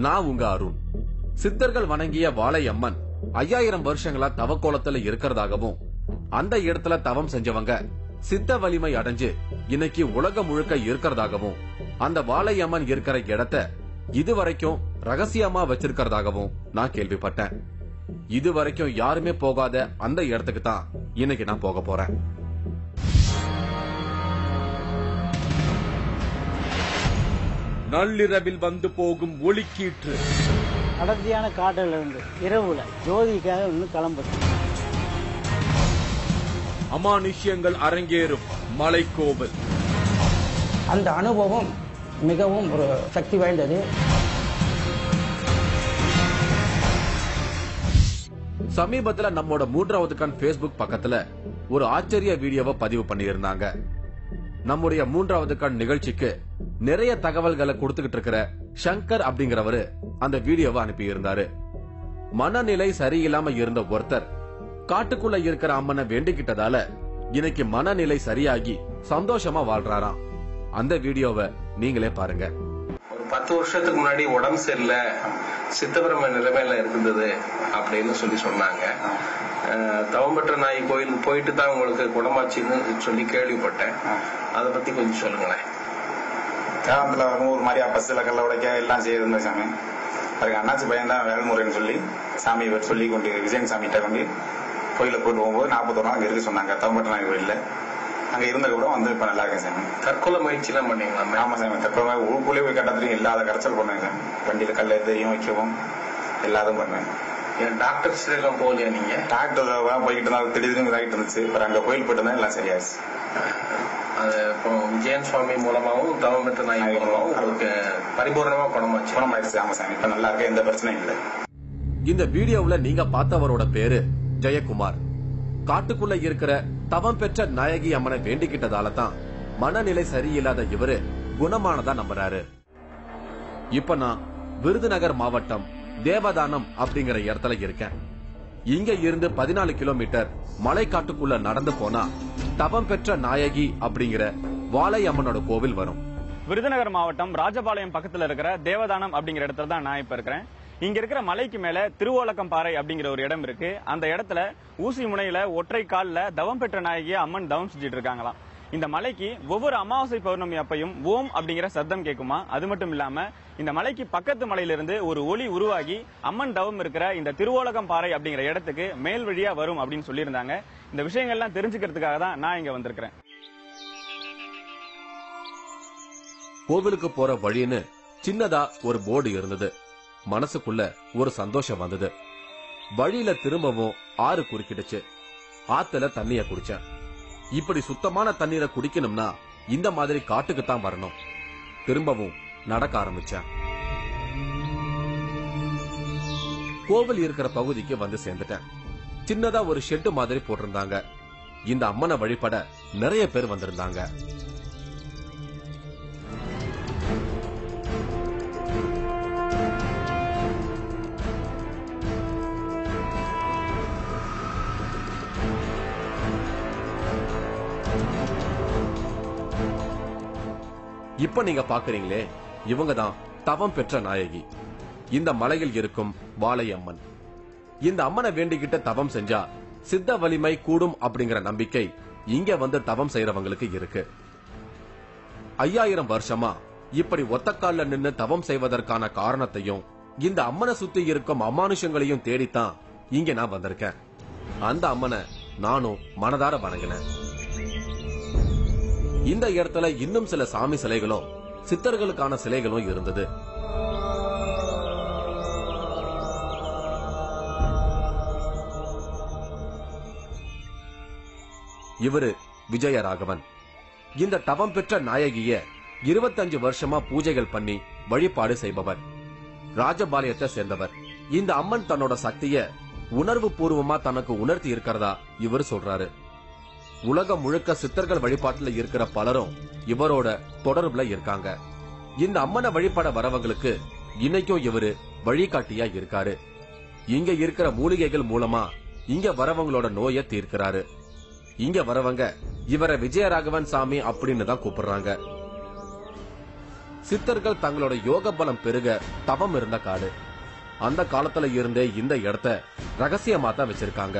நான் உங்க அருண். சித்தர்கள் வணங்கிய வாழையம்மன் 5000 வருஷங்களா தவக்கோலத்துல இருக்கிறதாகவும், அந்த இடத்துல தவம் செஞ்சவங்க சித்த வலிமை அடைஞ்சு இன்னைக்கு உலகம் முழுக்க இருக்கிறதாகவும், அந்த வாழையம்மன் இருக்கிற இடத்த இதுவரைக்கும் ரகசியமா வச்சிருக்கிறதாகவும் நான் கேள்விப்பட்டேன். இதுவரைக்கும் யாருமே போகாத அந்த இடத்துக்கு தான் இன்னைக்கு நான் போக போறேன். நள்ளிரவில் வந்து போகும் ஒளிக்கீற்று அடர்த்தியான காட்டில் இருந்து இரவுல ஜோதிக்காக இன்னும் கிளம்புது. அமானுஷ்யங்கள் அரங்கேறும் மலைக்கோவில். அந்த அனுபவம் மிகவும் ஒரு சக்தி வாய்ந்தது. சமீபத்துல நம்மோட 3வது கண் Facebook பக்கத்துல ஒரு ஆச்சரிய வீடியோவை பதிவு பண்ணியிருந்தாங்க. நம்முடைய 3வது கண் நிகழ்ச்சிக்கு நிறைய தகவல்களை கொடுத்துக்கிட்டு இருக்கிற சங்கர் அப்படிங்கிறவரு அந்த வீடியோவை அனுப்பி இருந்தாரு. மனநிலை சரியில்லாம இருந்த ஒருத்தர் காட்டுக்குள்ள இருக்கிற அம்மனை வேண்டிக்கிட்டதால இன்னைக்கு மனநிலை சரியாகி சந்தோஷமா வாழ்றாராம். அந்த வீடியோவை நீங்களே பாருங்க. ஒரு 10 வருஷத்துக்கு முன்னாடி உடம்பு சரியில்லை, சித்தபிரம நிலைமையில இருந்தது அப்படின்னு சொன்னாங்க. தவம் பெற்ற நாய் கோயிலுக்கு போயிட்டு தான் உங்களுக்கு குணமாச்சுன்னு சொல்லி கேள்விப்பட்டேன். அதை பத்தி கொஞ்சம் சொல்லுங்களேன். கிராமத்துல ஒரு மாதிரி பஸ்ல கல்ல உடைக்க எல்லாம் செய்திருந்தேன் சாமி. அதுக்கு அண்ணாச்சி பையன் தான் வேல்முறைன்னு சொல்லி சாமி சொல்லி கொண்டு விஜயன் சாமிகிட்ட கொண்டு கோயில போயிட்டு போகும்போது 41 நாள் அங்க இருக்க சொன்னாங்க. தவம் பெற்ற நாய் கோயில்ல அங்க இருந்ததுக்கப்புறம் வந்து இப்ப நல்லா இருக்கேன் சாமி. தற்கொலை முயற்சி எல்லாம் பண்ணீங்களா? ஆமா சாமி, தற்கொலை ஊருக்குள்ளே போய் கட்டத்திலையும் இல்லாத கரைச்சல் பண்ணேன் சாமி. வண்டியில கல்ல எதையும் வைக்கவும் எல்லாரும் பண்ணேன். டாக்டர்ஸ் எல்லாம் போகலையா நீங்க? டாக்டர் போய்கிட்டு இருந்தாலும் திடீர்னு ஆகிட்டு இருந்துச்சு. அப்புறம் அங்க கோயில் போயிட்டு தான் எல்லாம் சரியாச்சு. அது இப்போ விஜயன் சுவாமி மூலமாவும் தவம் பெற்ற நாய் மூலமாவும் உங்களுக்கு பரிபூர்ணமா குணமாயிடுச்சு. ஆமா சாமி, இப்ப நல்லா இருக்க, எந்த பிரச்சனையும் இல்லை. இந்த வீடியோவுல நீங்க பார்த்தவரோட பேரு ஜெயக்குமார். காட்டுக்குள்ள இருக்கிற தவம் பெற்ற நாயகி அம்மனை வேண்டிக்கிட்டதால தான் மனநிலை சரியில்லாத இவரு குணமானதா நம்புறாரு. இப்ப நான் விருதுநகர் மாவட்டம் தேவதானம் அப்படிங்கிற இடத்துல இருக்கேன். இங்க இருந்து 14 கிலோமீட்டர் மலை காட்டுக்குள்ள நடந்து போனா தவம் பெற்ற நாயகி அப்படிங்கிற வாழையம்மனோட கோவில் வரும். விருதுநகர் மாவட்டம் ராஜபாளையம் பக்கத்துல இருக்கிற தேவதானம் அப்படிங்கிற இடத்துல தான் நான் இப்ப இருக்கிறேன். இங்க இருக்கிற மலைக்கு மேல திருவோலக்கம் பாறை அப்படிங்கிற ஒரு இடம் இருக்கு. அந்த இடத்துல ஊசி முனையில ஒற்றை கால்ல தவம் பெற்ற நாயகிய அம்மன் தவம் செஞ்சுட்டு இருக்காங்களாம். இந்த மலைக்கு ஒவ்வொரு அமாவாசை பௌர்ணமி அப்பையும் ஓம் அப்படிங்கிற சத்தம் கேட்குமா. அது மட்டும் இல்லாம இந்த மலைக்கு பக்கத்து மலையிலிருந்து ஒரு ஒளி உருவாகி அம்மன் தவம் இருக்கிற இந்த திருவோலகம் பாறை அப்படிங்கிற இடத்துக்கு மேல் வழியா வரும் அப்படின்னு சொல்லியிருந்தாங்க. இந்த விஷயங்கள்லாம் தெரிஞ்சுக்கிறதுக்காக தான் நான் இங்க வந்திருக்கிறேன். கோவிலுக்கு போற வழின்னு சின்னதா ஒரு போர்டு இருந்தது. மனசுக்குள்ள ஒரு சந்தோஷம் வந்தது. வழியில திரும்பவும் ஆறு குறுக்கிடுச்சு. ஆத்துல தண்ணிய குடிச்சேன். இப்படி சுத்தமான தண்ணீரை குடிக்கணும்னா இந்த மாதிரி காட்டுக்கு தான் வரணும். திரும்பவும் நடக்க ஆரம்பிச்சேன். கோவில் இருக்கிற பகுதிக்கு வந்து சேர்ந்துட்டேன். சின்னதா ஒரு ஷெட்டு மாதிரி போட்டிருந்தாங்க. இந்த அம்மனை வழிபட நிறைய பேர் வந்திருந்தாங்க. இப்ப நீங்க பாக்குறீங்களே, இவங்க தான் தவம் பெற்ற நாயகி, இந்த மலையில் இருக்கும் வாழையம்மன். இந்த அம்மனை வேண்டிக்கிட்ட தவம் செஞ்சா சித்த வலிமை கூடும் அப்படிங்கிற நம்பிக்கை இங்க வந்து தவம் செய்யறவங்களுக்கு இருக்கு. 5000 வருஷமா இப்படி ஒத்தக்கால்ல நின்னு தவம் செய்வதற்கான காரணத்தையும் இந்த அம்மனை சுத்தி இருக்கும் அமானுஷங்களையும் தேடித்தான் இங்க நான் வந்திருக்கேன். அந்த அம்மனை நானும் மனதார வணங்கினேன். இந்த இடத்துல இன்னும் சில சாமி சிலைகளும் சித்தர்களுக்கான சிலைகளும் இருந்தது. இவரு விஜயராகவன். இந்த தவம் பெற்ற நாயகிய 25 வருஷமா பூஜைகள் பண்ணி வழிபாடு செய்பவர். ராஜபாளையத்தை சேர்ந்தவர். இந்த அம்மன் தன்னோட சக்திய உணர்வு பூர்வமா தனக்கு உணர்த்தி இருக்கிறதா இவர் சொல்றாரு. உலகம் முழுக்க சித்தர்கள் வழிபாட்டுல இருக்கிற பலரும் இவரோட தொடர்புல இருக்காங்க. இந்த அம்மனை வழிபட வரவங்களுக்கு இன்னைக்கும் இவரு வழிகாட்டியா இருக்காரு. இங்க இருக்கிற மூலிகைகள் மூலமா இங்க வரவங்களோட நோயை தீர்க்கிறாரு. இங்க வரவங்க இவரை விஜயராகவன் சாமி அப்படின்னு தான் கூப்பிடுறாங்க. சித்தர்கள் தங்களோட யோக பலம் பெருக தவம் இருந்த காடு. அந்த காலத்துல இருந்தே இந்த இடத்த ரகசியமா தான் வச்சிருக்காங்க.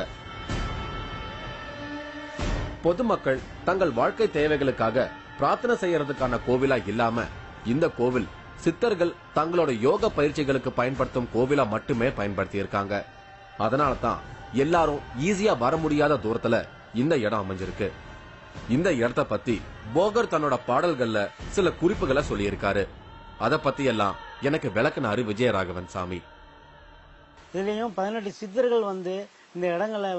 பொதுமக்கள் தங்கள் வாழ்க்கை தேவைகளுக்காக பிரார்த்தனை செய்யறதுக்கான கோவிலா இல்லாம இந்த கோவில் சித்தர்கள் தங்களோட யோக பயிற்சிகளுக்கு பயன்படுத்தும் கோவிலா மட்டுமே பயன்படுத்தி இருக்காங்க. அதனாலதான் எல்லாரும் ஈஸியா வர முடியாத தூரத்துல இந்த இடம் அமைஞ்சிருக்கு. இந்த இடத்த பத்தி போகர் தன்னோட பாடல்கள்ல சில குறிப்புகளை சொல்லியிருக்காரு. அத பத்தி எல்லாம் எனக்கு விளக்குனாரு விஜயராகவன் சாமி. இதுலயும் 18 சித்தர்கள் வந்து இந்த இடங்களை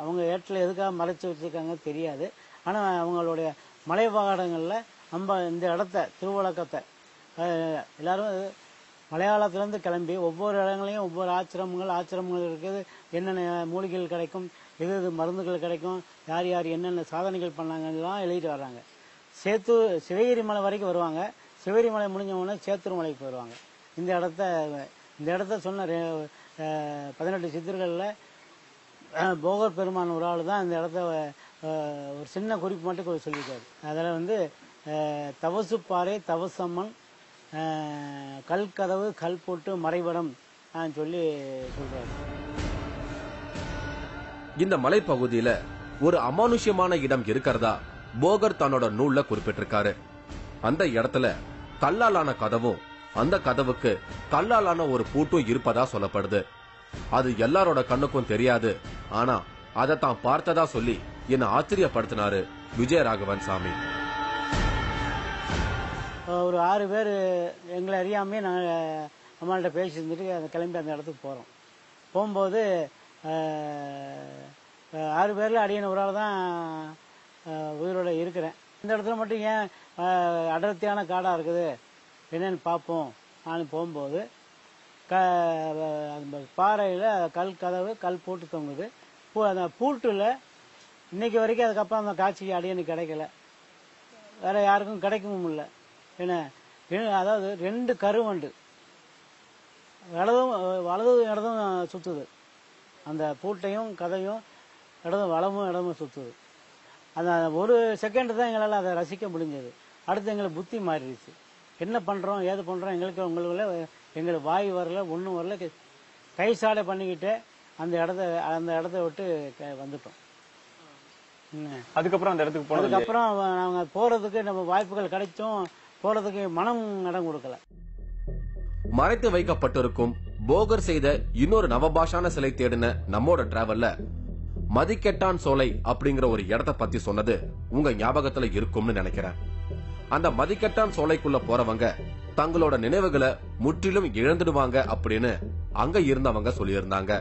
அவங்க ஏற்றில் எதுக்காக மறைச்சு வச்சிருக்காங்க தெரியாது. ஆனா அவங்களுடைய மலைவாகனங்கள்ல இந்த இடத்த திருவழக்கத்தை எல்லாரும் மலையாளத்திலிருந்து கிளம்பி ஒவ்வொரு இடங்களையும் ஒவ்வொரு ஆச்சிரமங்கள் இருக்குது. என்னென்ன மூலிகைகள் கிடைக்கும், எது மருந்துகள் கிடைக்கும், யார் யார் என்னென்ன சாதனைகள் பண்ணாங்கலாம் எழுதிட்டு வர்றாங்க. சிவகிரி மலை வரைக்கும் வருவாங்க. சிவகிரி மலை முடிஞ்ச உடனே சேத்தூர் மலைக்கு போயிடுவாங்க. இந்த இடத்த சொன்ன 18 சித்தர்களில் போகர் பெருமான் ஒரு ஆள் தான் இந்த இடத்த ஒரு சின்ன குறிப்பு மட்டும் சொல்லியிருக்காரு. அதில் வந்து தவசு பாறை தவசம்மன் கல் கதவு கல் போட்டு மறைபடம் சொல்லி சொல்றாரு. இந்த மலைப்பகுதியில ஒரு அமானுஷ்யமான இடம் இருக்கிறதா போகர் தன்னோட நூல்ல குறிப்பிட்டிருக்காரு. அந்த இடத்துல கல்லாலான கதவும் அந்த கதவுக்கு கல்லாலான ஒரு பூட்டும் இருப்பதா சொல்லப்படுது. அது எல்லாரோட கண்ணுக்கும் தெரியாது. ஆனா அதை தான் பார்த்ததா சொல்லி என்ன ஆச்சரியப்படுத்தினாரு விஜயராகவன் சாமி. ஒரு 6 பேர் எங்களை அறியாமே நாங்கள் அம்மாள்கிட்ட பேசி இருந்துட்டு அந்த கிளம்பி அந்த இடத்துக்கு போகிறோம். போகும்போது 6 பேரில் அடியன ஒரு ஆள் தான் உயிரோட இருக்கிறேன். இந்த இடத்துல மட்டும் ஏன் அடர்த்தியான காடாக இருக்குது என்னன்னு பார்ப்போம். நான் போகும்போது பாறையில் கல் கதவு கல் பூட்டு தொங்குது. அந்த பூட்டில் இன்னைக்கு வரைக்கும் அதுக்கப்புறம் அந்த காட்சிக்கு அடியனுக்கு கிடைக்கல, வேற யாருக்கும் கிடைக்கவும் இல்லை. என்ன அதாவது 2 கருவண்டு வலதும் இடதும் சுத்துது. அந்த பூட்டையும் கதையும் இடமும் சுத்துது. அந்த ஒரு செகண்ட் தான் எங்களால் அதை ரசிக்க முடிஞ்சது. அடுத்து எங்களுக்கு புத்தி மாறிடுச்சு. என்ன பண்றோம் ஏது பண்றோம் உங்களுக்கு எங்களுக்கு வாய் வரல, ஒன்றும் வரல. கை சாடை பண்ணிக்கிட்டு அந்த இடத்த விட்டு வந்துட்டோம். அதுக்கப்புறம் அந்த இடத்துக்கு போனது. அதுக்கப்புறம் நாங்க போறதுக்கு நம்ம வாய்ப்புகள் கிடைச்சும் போறதுக்கு மனம் இடம் கொடுக்கல. மறைத்து வைக்கப்பட்டிருக்கும் போகர் செய்த இன்னொரு நவபாஷான சிலை தேடின நம்மோட டிராவல்ல மதிக்கெட்டான் சோலை அப்படிங்கிற ஒரு இடத்த பத்தி சொன்னது உங்க ஞாபகத்துல இருக்கும்னு நினைக்கிறேன். அந்த மதிக்கெட்டான் சோலைக்குள்ள போறவங்க தங்களோட நினைவுகளை முற்றிலும் இழந்துடுவாங்க அப்படின்னு அங்க இருந்தவங்க சொல்லியிருந்தாங்க.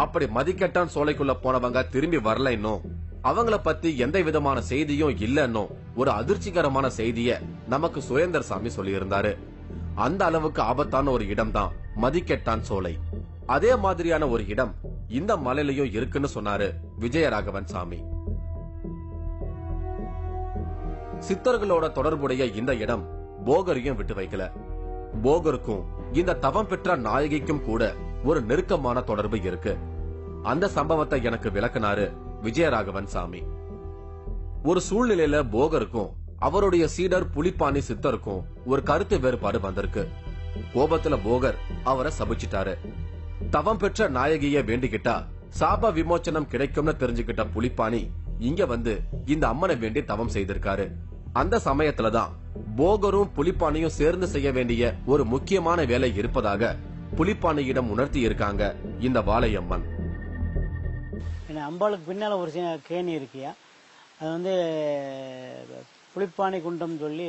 அப்படி மதிக்கெட்டான் சோலைக்குள்ள போனவங்க திரும்பி வரல, இன்னும் அவங்கள பத்தி எந்த விதமான செய்தியும் இல்லன்னு ஒரு அதிர்ச்சிகரமான செய்திய நமக்கு சுரேந்தர் சாமி சொல்லியிருந்தாரு. அந்த அளவுக்கு ஆபத்தான ஒரு இடம் தான் மதிக்கெட்டான் சோலை. அதே மாதிரியான ஒரு இடம் இந்த மலையிலயும் இருக்குன்னு சொன்னாரு விஜயராகவன் சாமி. சித்தர்களோட தொடர்புடைய இந்த இடம் போகரையும் விட்டு வைக்கல. போகருக்கும் இந்த தவம் பெற்ற நாயகிக்கும் கூட ஒரு நெருக்கமான தொடர்பு இருக்கு. அந்த சம்பவத்தை எனக்கு விளக்குனாரு விஜயராகவன் சாமி. ஒரு சூழ்நிலையில போகருக்கும் அவருடைய சீடர் புலிப்பாணி சித்தருக்கும் ஒரு கருத்து வேறுபாடு வந்திருக்கு. கோபத்துல போகர் அவரை சபிச்சிட்டாரு. தவம் பெற்ற நாயகிய வேண்டிக்கிட்டா சாப விமோச்சனம் கிடைக்கும்னு தெரிஞ்சுக்கிட்ட புலிப்பாணி இங்க வந்து இந்த அம்மனை வேண்டி தவம் செய்திருக்காரு. அந்த சமயத்துலதான் போகரும் புலிப்பாணியும் சேர்ந்து செய்ய வேண்டிய ஒரு முக்கியமான வேலை இருப்பதாக புலிப்பாணியிடம் உணர்த்தி இருக்காங்க இந்த வாழையம்மன். அம்பாளுக்கு பின்னால ஒரு கேணி இருக்கியா, அது வந்து புலிப்பாணி குண்டம் சொல்லி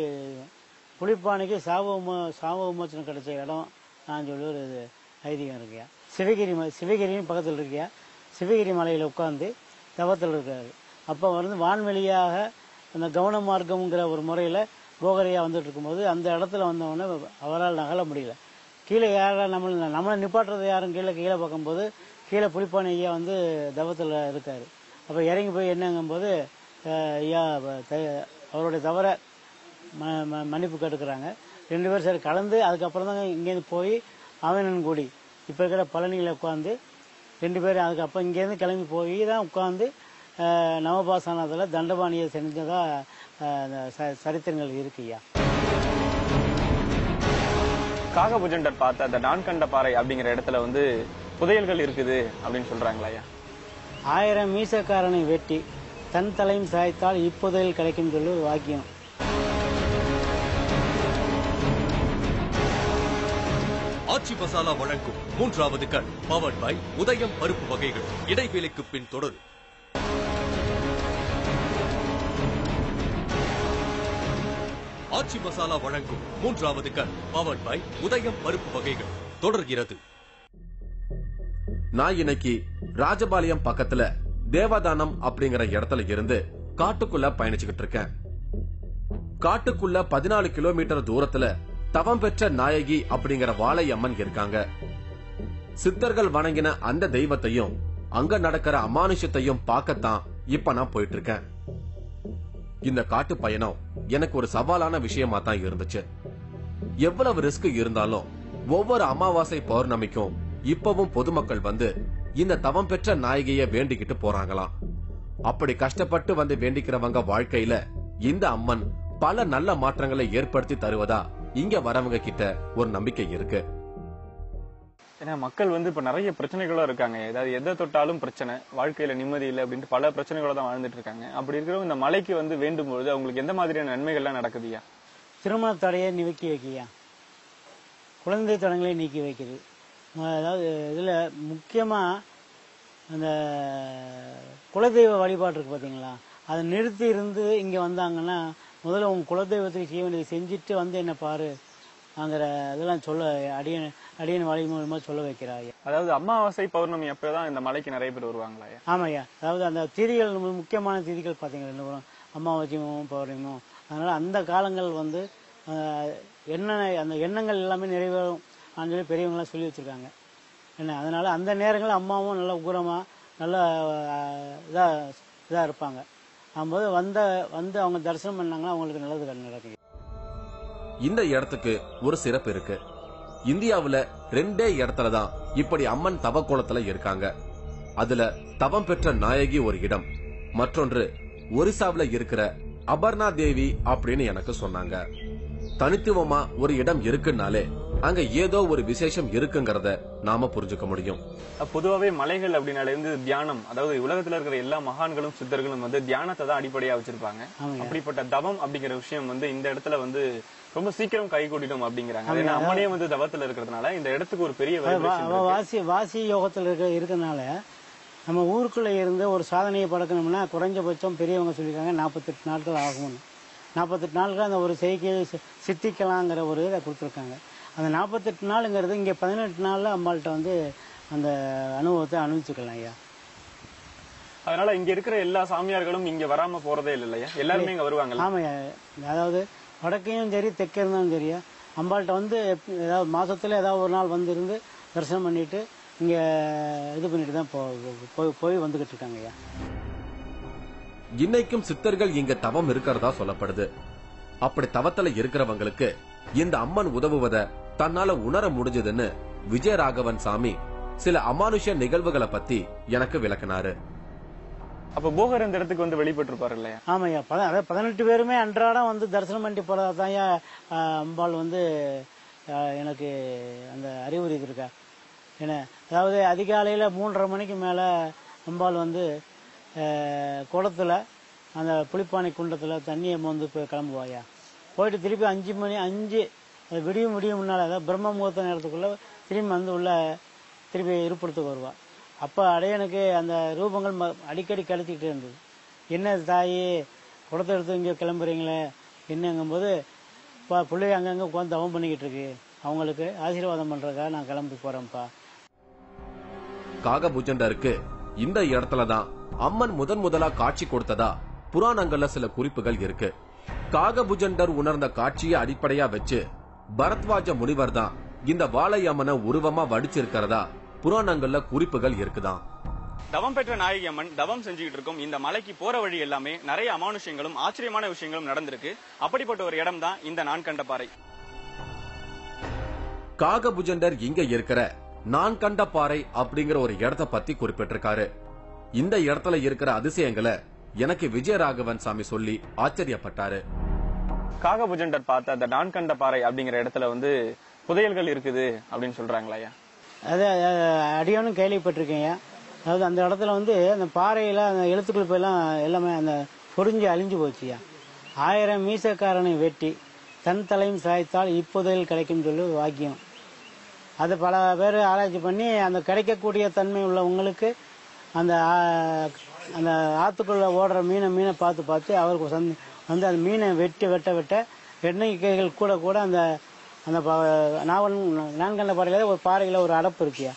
புலிப்பாணிக்கு சாவ விமோச்சனம் கிடைச்ச இடம் நான் சொல்லி ஒரு ஐதீகம் இருக்கியா. சிவகிரியும் பக்கத்தில் இருக்கியா. சிவகிரி மலையில உட்கார்ந்து தவத்தில் இருக்காரு. அப்ப வந்து வான்வெளியாக அந்த கவன மார்க்கம்ங்கிற ஒரு முறையில போகரையா வந்துட்டு இருக்கும்போது அந்த இடத்துல வந்தவொடனே அவரால் நகல முடியல. கீழே யாரா நம்மளை நிப்பாட்டுறது யாரும் கீழே பார்க்கும்போது கீழே புலிப்பாணி ஐயா வந்து தவத்தில் இருக்காரு. அப்ப இறங்கி போய் என்னங்கும் போது ஐயா அவருடைய தவற மன்னிப்பு கேட்டுக்கிறாங்க. 2 பேரும் சரி கலந்து அதுக்கப்புறம் தான் இங்கேருந்து போய் ஆவணன்குடி இப்ப இருக்கிற பழனியில உட்காந்து 2 பேரும் அதுக்கப்புறம் இங்கேருந்து கிளம்பி போய் தான் உட்காந்து நவபாசனத்துல தண்டபாணியை செஞ்சதா சரித்திரங்கள் இருக்குய்யா. காகபுஜண்டர் பார்த்த அந்த நான் கண்ட பாறை அப்படிங்கிற இடத்துல வந்து புதையல்கள் இருக்குது அப்படின்னு சொல்றாங்களா ஐயா? 1000 மீசக்காரனை வெட்டி தன் தலையும் சாய்த்தால் இப்புதையல் கிடைக்கும் சொல்லி ஒரு வாக்கியம். ஆச்சி மசாலா வழங்கும் 3வது கண் பவர்ட் பை உதயம் பருப்பு வகைகள். இடைவேளைக்கு பின் தொடரும். ஆச்சி மசாலா வழங்கும் 3வது கண் பவர்ட் பை உதயம் பருப்பு வகைகள் தொடர்கிறது. நான் இன்னைக்கு ராஜபாளையம் பக்கத்துல தேவதானம் அப்படிங்கிற இடத்துல இருந்து காட்டுக்குள்ள பயணிச்சுக்கிட்டு இருக்கேன். காட்டுக்குள்ள 14 கிலோமீட்டர் தூரத்துல தவம் பெற்ற நாயகி அப்படிங்கிற வாழையம்மன் இருக்காங்க. சித்தர்கள் வணங்கின அந்த தெய்வத்தையும் அங்க நடக்கிற அமானுஷத்தையும் பார்க்கத்தான் இப்ப நான் போயிட்டு இருக்கேன். இந்த காட்டு பயணம் எனக்கு ஒரு சவாலான விஷயமா தான் இருந்துச்சு. எவ்வளவு ரிஸ்க் இருந்தாலும் ஒவ்வொரு அமாவாசை பௌர்ணமிக்கும் இப்பவும் பொதுமக்கள் வந்து இந்த தவம் பெற்ற நாயகிய வேண்டிக்கிட்டு போறாங்களாம். அப்படி கஷ்டப்பட்டு வந்து வேண்டிக்கிறவங்க வாழ்க்கையில இந்த அம்மன் பல நல்ல மாற்றங்களை ஏற்படுத்தி தருவதா இங்க வரவங்க கிட்ட ஒரு நம்பிக்கை இருக்கு. ஏன்னா மக்கள் வந்து இப்ப நிறைய பிரச்சனைகளா இருக்காங்க. ஏதாவது எதை தொட்டாலும் பிரச்சனை, வாழ்க்கையில நிம்மதி இல்லை அப்படின்ட்டு பல பிரச்சனைகளோட தான் வாழ்ந்துட்டு இருக்காங்க. அப்படி இருக்கிறவங்க இந்த மலைக்கு வந்து வேண்டும் பொழுது அவங்களுக்கு எந்த மாதிரியான நன்மைகள்லாம் நடக்குதுயா? திருமண தடையை நீக்கி வைக்கியா, குழந்தை தடங்களை நீக்கி வைக்கிறது. அதாவது இதுல முக்கியமா அந்த குலதெய்வ வழிபாடு இருக்கு பாத்தீங்களா, அதை நிறுத்தி இருந்து இங்க வந்தாங்கன்னா முதல்ல உங்க குலதெய்வத்துக்கு செய்ய வேண்டியதை செஞ்சுட்டு வந்து என்ன பாரு அங்கிற இதெல்லாம் சொல்ல அடியன் வழி மூலமா சொல்ல வைக்கிறாங்க. அதாவது அமாவாசை பௌர்ணமி அப்பதான் இந்த மலைக்கு நிறைய பேர் வருவாங்களா? ஆமாய்யா, அதாவது அந்த திதிகள் முக்கியமான திதிகள் பாத்தீங்கன்னா அமாவாசையும் பௌர்ணமியும், அதனால அந்த காலங்கள் வந்து அந்த எண்ணங்கள் எல்லாமே நிறைவேறும் சொல்லி பெரியவங்களாம் சொல்லி வச்சிருக்காங்க. என்ன அதனால அந்த நேரங்களில் அம்மாவும் நல்ல உக்ரமா நல்ல இதா இருப்பாங்க. ஆகும்போது வந்து அவங்க தரிசனம் பண்ணாங்கன்னா அவங்களுக்கு நல்லது நடக்கும். இந்த இடத்துக்கு ஒரு சிறப்பு இருக்கு. இந்தியாவுல 2 இடத்துலதான் இப்படி அம்மன் தவக்கோலத்துல இருக்காங்க. அதுல தவம் பெற்ற நாயகி ஒரு இடம், மற்றொன்று ஒரிசாவுல இருக்கிற அபர்ணா தேவி அப்படின்னு எனக்கு சொன்னாங்க. தனித்துவமா ஒரு இடம் இருக்குன்னாலே அங்க ஏதோ ஒரு விசேஷம் இருக்குங்கிறத நாம புரிஞ்சுக்க முடியும். பொதுவாவே மலைகள் அப்படின்னால இருந்து தியானம், அதாவது உலகத்துல இருக்கிற எல்லா மகான்களும் சித்தர்களும் வந்து தியானத்தை தான் அடிப்படையா வச்சிருப்பாங்க. அப்படிப்பட்ட தவம் அப்படிங்கிற விஷயம் வந்து இந்த இடத்துல வந்து ரொம்ப சீக்கிரம் கை கூட்டிடும் அப்படிங்கிறாங்க. ஏன்னா அம்மனே வந்து தவத்துல இருக்கிறதுனால இந்த இடத்துக்கு ஒரு பெரிய வாசி யோகத்துல இருக்கனால நம்ம ஊருக்குள்ள இருந்து ஒரு சாதனையை பழக்கணும்னா குறைஞ்சபட்சம் பெரியவங்க சொல்லியிருக்காங்க 48 நாட்கள் ஆகும். 48 நாட்கள் அந்த ஒரு செய்கை சித்திக்கலாங்கிற ஒரு இதை கொடுத்துருக்காங்க. அந்த 48 நாளுங்கிறது இங்க 18 நாள்ல அம்பாள்கிட்ட வந்து அந்த அனுபவத்தை அனுபவிச்சுக்கலாம் ஐயா. அதனால இங்க இருக்கிற எல்லா சாமியார்களும் இங்க வராம போறதே இல்லையா? எல்லாருமே இங்க வருவாங்க. ஆமாய்யா, அதாவது வடக்கையும் சரி தெற்கே இருந்தாலும் சரியா அம்பாள்கிட்ட வந்து ஏதாவது மாசத்துல ஏதாவது ஒரு நாள் வந்து இருந்து தரிசனம் பண்ணிட்டு இங்க இது பண்ணிட்டு தான் போய் வந்துகிட்டு இருக்காங்க ஐயா. இன்னைக்கும் சித்தர்கள் இங்க தவம் இருக்கிறதா சொல்லப்படுது. அப்படி தவத்துல இருக்கிறவங்களுக்கு இந்த அம்மன் உதவுவத தன்னால உணர முடிஞ்சதுன்னு விஜயராகவன் சாமி சில அமானுஷ நிகழ்வுகளை பத்தி எனக்கு விளக்கினாரு. அப்ப போகர் இந்த இடத்துக்கு வந்து வெளிப்பட்டு இருப்பாரு இல்லையா? ஆமாய்யா, 18 பேருமே அன்றாடம் வந்து தரிசனம் பண்ணிட்டு போறதான் அம்பாள் வந்து எனக்கு அந்த அறிவுரை இருக்கா. என்ன அதாவது அதிகாலையில 3:30 மணிக்கு மேல அம்பாள் வந்து குளத்துல அந்த புளிப்பானை குண்டத்துல தண்ணியை வந்து கிளம்புவாயா. போயிட்டு திருப்பி 5 விடியும் முன்னால அதாவது பிரம்ம முகூர்த்த நேரத்துக்குள்ள திரும்பி வந்து உள்ள திருப்பி இருப்படுத்துக்கு வருவா. அப்ப அடையனுக்கு அந்த ரூபங்கள் அடிக்கடி கழிச்சுக்கிட்டே இருந்தது. என்ன தாயி குளத்தை எடுத்து இங்க கிளம்புறீங்களே என்னங்கும் போது பிள்ளைய அங்கங்க உட்காந்து தவம் பண்ணிக்கிட்டு இருக்கு, அவங்களுக்கு ஆசீர்வாதம் பண்றதுக்காக நான் கிளம்பி போறேன்ப்பா. காகபுஜண்டருக்கு இந்த இடத்துலதான் அம்மன் முதலா காட்சி கொடுத்ததா புராணங்கள்ல சில குறிப்புகள் இருக்கு. காகபுஜண்டர் உணர்ந்த காட்சியை அடிப்படையா வச்சு பரத்வாஜ முனிவர் தான் இந்த வாழையம்மனை உருவமா வடிச்சிருக்கிறதா புராணங்கள்ல குறிப்புகள் இருக்குதான். தவம் பெற்ற நாயகி அம்மன் தவம் செஞ்சுக்கிட்டு இருக்கும் இந்த மலைக்கு போற வழி எல்லாமே நிறைய அமானுஷங்களும் ஆச்சரியமான விஷயங்களும் நடந்திருக்கு. அப்படிப்பட்ட ஒரு இடம் தான் இந்த நான் கண்ட பாறை. காகபுஜண்டர் இங்க இருக்கிற நான் கண்ட பாறை அப்படிங்கிற ஒரு இடத்தை பத்தி குறிப்பிட்டிருக்காரு. இந்த இடத்துல இருக்கிற அதிசயங்களை எனக்கு விஜயராகவன் சாமி சொல்லி ஆச்சரியப்பட்டாரு. காகபுஜண்டர் பார்த்த அந்த நான் கண்ட பாறை அப்படிங்கிற இடத்துல வந்து புதையல்கள் இருக்குது அப்படின்னு சொல்றாங்களா ஐயா? அது அடியோனும் கேள்விப்பட்டிருக்கேன். அதாவது அந்த இடத்துல வந்து அந்த பாறையில் அந்த எழுத்துக்கள் போயெல்லாம் எல்லாமே அந்த பொறிஞ்சு அழிஞ்சு போச்சுயா. 1000 மீசக்காரனை வெட்டி தன் தலையும் சாய்த்தால் இப்புதையல் கிடைக்கும் சொல்லி ஒரு வாக்கியம். அது பல பேர் ஆராய்ச்சி பண்ணி அந்த கிடைக்கக்கூடிய தன்மை உள்ளவங்களுக்கு அந்த அந்த ஆற்றுக்குள்ள ஓடுற மீனை பார்த்து அவருக்கு வந்து அந்த மீனை வெட்ட எண்ணெய்கள் கூட அந்த அந்த நான்கண்ட பாறையில் ஒரு பாறையில் ஒரு அடப்பு இருக்கியா,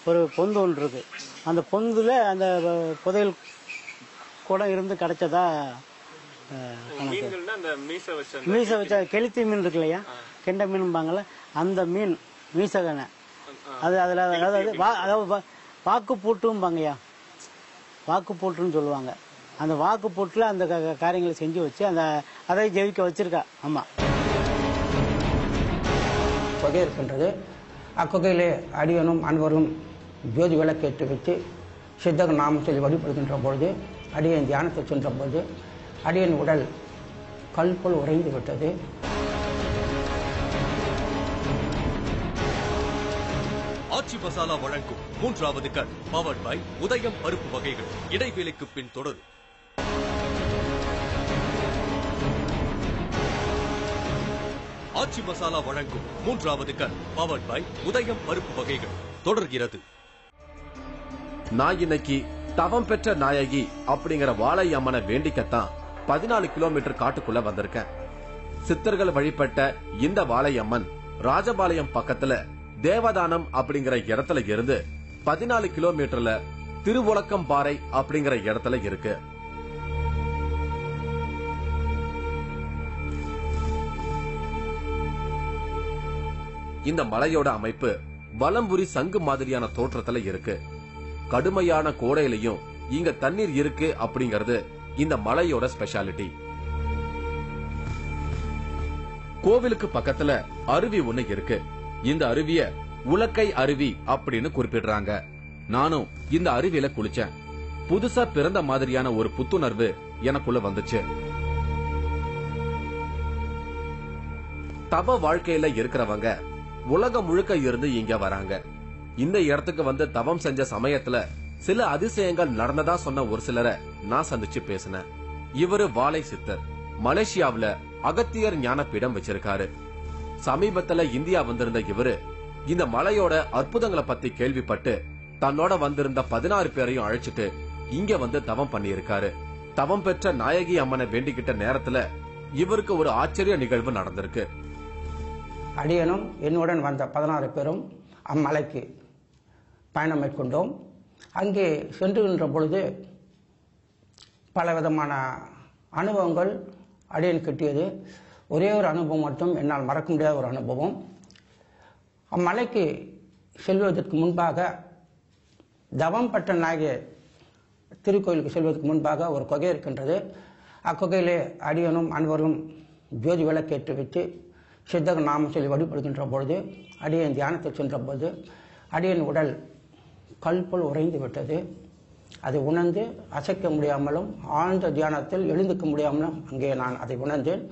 ஒரு பொந்து ஒன்று இருக்கு. அந்த பொந்துல அந்த புதையல் கூட இருந்து கிடைச்சதா மீச வச்ச கெளுத்தி மீன் இருக்கு இல்லையா, கெண்ட மீன்பாங்கல்ல, அந்த மீன் மீசகனை அது அதில் அதாவது வாக்குப்பூட்டும்பாங்கய்யா, வாக்குப்பூட்டுன்னு சொல்லுவாங்க. அந்த வாக்குப்பூட்டில் அந்த காரியங்களை செஞ்சு வச்சு அதை ஜெயிக்க வச்சிருக்கா. ஆமாம், கொகை இருக்கின்றது. அக்கொகையிலே அடியனும் அன்பரும் ஜோதி விளக்கேற்றி வச்சு சித்தக நாமம் சொல்லி வழிபடுகின்ற பொழுது, அடியன் தியானத்தை சென்ற பொழுது அடியன் உடல் கல் போல் உறைந்து விட்டது. ஆச்சி மசாலா வழங்கும் 3வது கண் பவர்ட் பை உதயம் பருப்பு வகைகள். இடைவேளைக்கு பின் தொடரும். ஆச்சி மசாலா வழங்கும் 3வது கண் பவர்ட் பை உதயம் பருப்பு வகைகள் தொடர்கிறது. நான் இன்னைக்கு தவம் பெற்ற நாயகி அப்படிங்கிற வாழை அம்மனை வேண்டிக்கத்தான் 14 கிலோமீட்டர் காட்டுக்குள்ள வந்திருக்கேன். சித்தர்கள் வழிபட்ட இந்த வாழை அம்மன் ராஜபாளையம் பக்கத்துல தேவதானம் அப்படிங்கிற இடத்துல இருந்து 14 கிலோமீட்டர்ல திருவுலக்கம் பாறை அப்படிங்கிற இடத்துல இருக்கு. இந்த மலையோட அமைப்பு வலம்புரி சங்கு மாதிரியான தோற்றத்துல இருக்கு. கடுமையான கோடையிலையும் இங்க தண்ணீர் இருக்கு அப்படிங்கறது இந்த மலையோட ஸ்பெஷாலிட்டி. கோவிலுக்கு பக்கத்துல அருவி ஒண்ணு இருக்கு. இந்த அருவிய உலக்கை அருவி அப்படின்னு குறிப்பிடுறாங்க. நானும் இந்த அருவியில குளிச்சேன். புதுசா பிறந்த மாதிரியான ஒரு புத்துணர்வு எனக்குள்ள வந்துச்சு. தவ வாழ்க்கையில இருக்கிறவங்க உலகம் முழுக்க இருந்து இங்க வராங்க. இந்த இடத்துக்கு வந்து தவம் செஞ்ச சமயத்துல சில அதிசயங்கள் நடந்ததா சொன்ன ஒரு சிலரை நான் சந்திச்சு பேசினேன். இவரு வாழை சித்தர். மலேசியாவுல அகத்தியர் ஞானபீடம் வச்சிருக்காரு. சமீபத்துல இந்தியா வந்திருந்த இவரு இந்த மலையோட அற்புதங்களை பத்தி கேள்விப்பட்டு தன்னோட வந்திருந்த 16 பேரையும் அழைச்சிட்டு இங்க வந்து தவம் பண்ணியிருக்காரு. தவம் பெற்ற நாயகி அம்மனை வேண்டிக்கிட்ட நேரத்துல இவருக்கு ஒரு ஆச்சரிய நிகழ்வு நடந்திருக்கு. அடியனும் என்னுடன் வந்த 16 பேரும் அம்மலைக்கு பயணம் மேற்கொண்டோம். அங்கே சென்றுகின்ற பொழுது பலவிதமான அனுபவங்கள் அடியன் கிட்டியது. ஒரே ஒரு அனுபவம் மட்டும் என்னால் மறக்க முடியாத ஒரு அனுபவம். அம்மலைக்கு செல்வதற்கு முன்பாக தவம் பெற்ற நாயகி திருக்கோயிலுக்கு செல்வதற்கு முன்பாக ஒரு கொகை இருக்கின்றது. அக்கொகையிலே அடியனும் அன்பரும் ஜோதி விளக்கேற்றி வச்சு சித்தக நாமம் சொல்லி வழிபடுகின்ற பொழுது, அடியன் தியானத்தை சென்ற பொழுது அடியன் உடல் கல் போல் உறைந்து விட்டது. அதை உணர்ந்து அசைக்க முடியாமலும் ஆழ்ந்த தியானத்தில் எழுந்துக்க முடியாமலும் அங்கே நான் அதை உணர்ந்தேன்.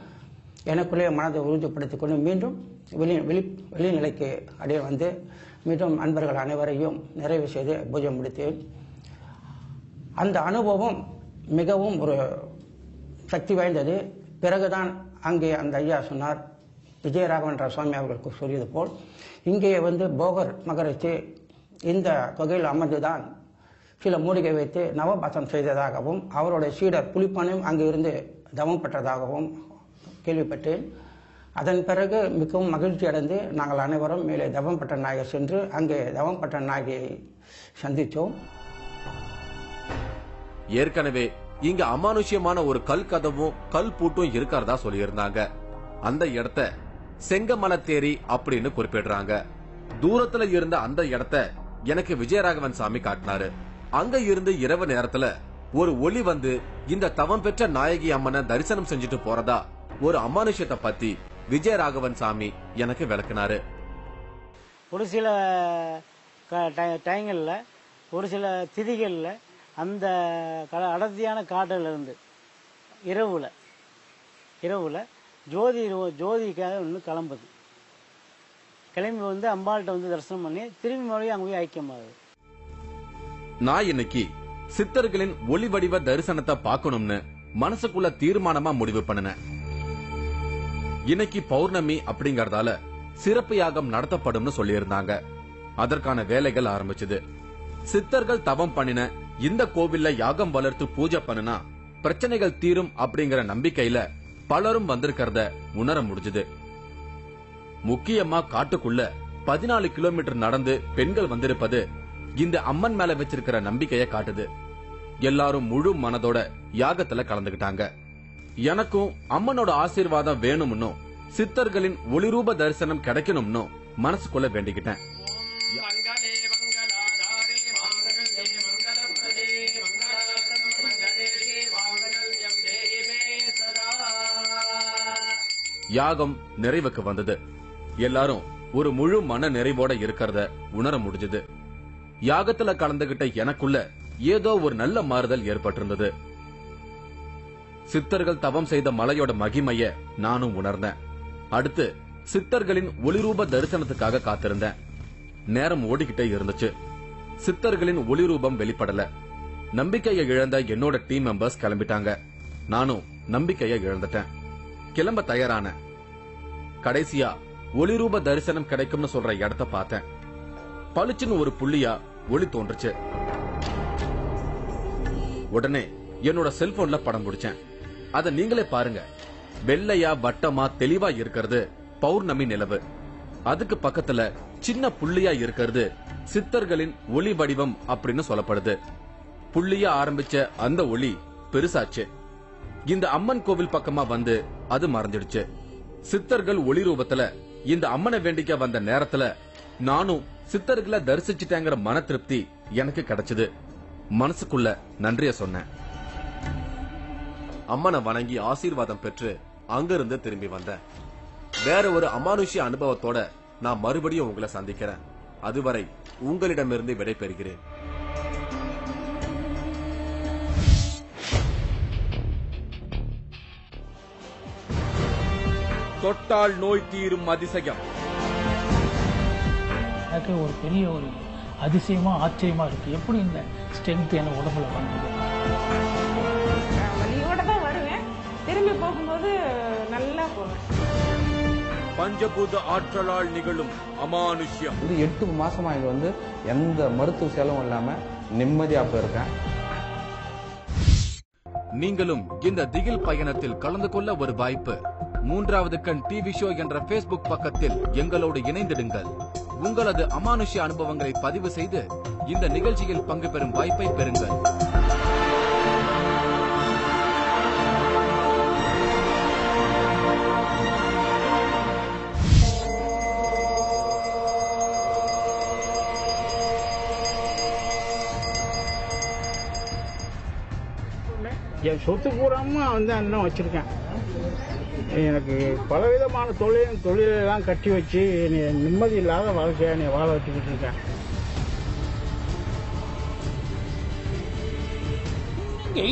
எனக்குள்ளே மனதை உறுதிப்படுத்திக் கொண்டு மீண்டும் வெளிநிலைக்கு அடியன் வந்து மீண்டும் அன்பர்கள் அனைவரையும் நிறைவு செய்து பூஜை முடித்தேன். அந்த அனுபவம் மிகவும் ஒரு சக்தி வாய்ந்தது. பிறகுதான் அங்கே அந்த ஐயா சொன்னார், விஜயராகவன் சுவாமி அவர்களுக்கு சொல்லியது போல் இங்கே வந்து போகர் மகரிஷி இந்த தொகையில் அமர்ந்துதான் சில மூலிகை வைத்து நவபாசம் செய்ததாகவும் அவருடைய சீடர் புலிப்பானையும் அங்கே இருந்து தவம் பெற்றதாகவும் கேள்விப்பட்டேன். அதன் பிறகு மிகவும் மகிழ்ச்சி அடைந்து நாங்கள் அனைவரும் மேலே தவம் பெற்ற நாயகர் சென்று அங்கே தவம் பெற்ற நாயகியை சந்தித்தோம். ஏற்கனவே இங்க அமானுஷ்யமான ஒரு கல் கதவும் கல் பூட்டும் இருக்கிறதா சொல்லியிருந்தாங்க. அந்த இடத்த செங்கமலத்தேரி அப்படின்னு குறிப்பிடுறாங்க. தூரத்துல இருந்த அந்த இடத்த எனக்கு விஜயராகவன் சாமி காட்டினாரு. அங்க இருந்து இரவு நேரத்துல ஒரு ஒளி வந்து இந்த தவம் பெற்ற நாயகி அம்மனை தரிசனம் செஞ்சுட்டு போறதா ஒரு அமானுஷ்யத்தை பத்தி விஜயராகவன் சாமி எனக்கு விளக்குனாரு. ஒரு சில டைங்கள்ல ஒரு சில திதிகள்ல அந்த அடர்த்தியான காட்டில் இருந்து இரவுல ஜோதிக்காக ஒன்று கிளம்புது. கிளம்பி வந்து அம்பாள்கிட்ட வந்து தரிசனம் பண்ணி திரும்பி மறுபடியும் அங்கே போய் ஐக்கியமாகுது. நான் இன்னைக்கு சித்தர்களின் ஒளி வடிவ தரிசனத்தை பார்க்கணும்னு மனசுக்குள்ள தீர்மானமா முடிவு பண்ணினேன். இன்னைக்கு பௌர்ணமி அப்படிங்கறதால சிறப்பு யாகம் நடத்தப்படும்னு சொல்லியிருந்தாங்க. அதற்கான வேலைகள் ஆரம்பிச்சது. சித்தர்கள் தவம் பண்ணின இந்த கோவில்ல யாகம் வளர்த்து பூஜை பண்ணினா பிரச்சனைகள் தீரும் அப்படிங்கிற நம்பிக்கையில பலரும் வந்திருக்கிறத உணர முடிஞ்சது. முக்கியமா காட்டுக்குள்ள 14 கிலோமீட்டர் நடந்து பெண்கள் வந்திருப்பது இந்த அம்மன் மேல வச்சிருக்கிற நம்பிக்கைய காட்டுது. எல்லாரும் முழு மனதோட யாகத்துல கலந்துகிட்டாங்க. எனக்கும் அம்மனோட ஆசீர்வாதம் வேணும்னு சித்தர்களின் ஒளிரூப தரிசனம் கிடைக்கணும்னு மனசுக்குள்ள வேண்டிக்கிட்டேன். யாகம் நிறைவுக்கு வந்தது. எல்லாரும் ஒரு முழு மன நிறைவோட இருக்கிறத உணர முடிஞ்சது. யாகத்துல கலந்துகிட்ட எனக்குள்ள ஏதோ ஒரு நல்ல மாறுதல் ஏற்பட்டிருந்தது. சித்தர்கள் தவம் செய்த மலையோட மகிமைய நானும் உணர்ந்தேன். அடுத்து சித்தர்களின் ஒளிரூப தரிசனத்துக்காக காத்திருந்தேன். நேரம் ஓடிக்கிட்டே இருந்துச்சு. சித்தர்களின் ஒளிரூபம் வெளிப்படல. நம்பிக்கையை இழந்த என்னோட டீம் மெம்பர்ஸ் கிளம்பிட்டாங்க. நானும் நம்பிக்கையை இழந்துட்டேன். கிளம்ப தயாரான கடைசியா ஒளிரூப தரிசனம் கிடைக்கும்னு சொல்ற இடத்தை பார்த்தேன். பளிச்சுன்னு ஒரு புள்ளியா ஒளி தோன்றுச்சு. உடனே என்னோட செல்போன்ல படம் பிடிச்சேன். அத நீங்களே பாருங்க. வெள்ளையா வட்டமா தெளிவா இருக்கிறது பௌர்ணமி நிலவு. அதுக்கு பக்கத்துல சின்ன புள்ளியா இருக்கிறது சித்தர்களின் ஒளி வடிவம் அப்படின்னு சொல்லப்படுது. புள்ளியா ஆரம்பிச்ச அந்த ஒளி பெருசாச்சு. இந்த அம்மன் கோவில் பக்கமா வந்து அது மறைஞ்சிடுச்சு. சித்தர்கள் ஒளி ரூபத்துல இந்த அம்மனை வேண்டிக்க வந்த நேரத்துல நானும் சித்தர்களை தரிசிச்சுட்டேங்கிற மன திருப்தி எனக்கு கிடைச்சது. மனசுக்குள்ள நன்றிய சொன்னேன். அம்மனை வணங்கி ஆசீர்வாதம் பெற்று அங்கிருந்து திரும்பி வந்தேன். வேற ஒரு அமானுஷ்ய அனுபவத்தோட நான் மறுபடியும் உங்களை சந்திக்கிறேன். அதுவரை உங்களிடமிருந்து விடை பெறுகிறேன். தொட்டால் நோய் தீரும் அதிசயம். எனக்கு ஒரு பெரிய ஒரு அதிசயமா ஆச்சரியமா இருக்கு. எப்படி இந்த ஸ்ட்ரென்த் என் உடம்புல வந்தது? வலியோட தான் வருவேன். திரும்பி போகும்போது நல்லா போவேன். பஞ்சபூத ஆற்றலால் நிகழும் அமானுஷ்யம். 8 மாசமா இது வந்து எந்த மருத்துவ செலவும் இல்லாம நிம்மதியா போயிருக்கேன். நீங்களும் இந்த திகில் பயணத்தில் கலந்து கொள்ள ஒரு வாய்ப்பு. 3வது கண் டிவி ஷோ என்ற Facebook பக்கத்தில் எங்களோடு இணைந்திடுங்கள். உங்களது அமானுஷ்ய அனுபவங்களை பதிவு செய்து இந்த நிகழ்ச்சியில் பங்கு பெறும் வாய்ப்பை பெறுங்கள். என் சொத்து பூராம வந்து அண்ணன் வச்சிருக்கேன். எனக்கு பலவிதமான தொழிலெல்லாம் கட்டி வச்சு நிம்மதி இல்லாத வாழ்க்கையை என்னை வாழ வச்சுக்கிட்டு இருக்கேன். Hey,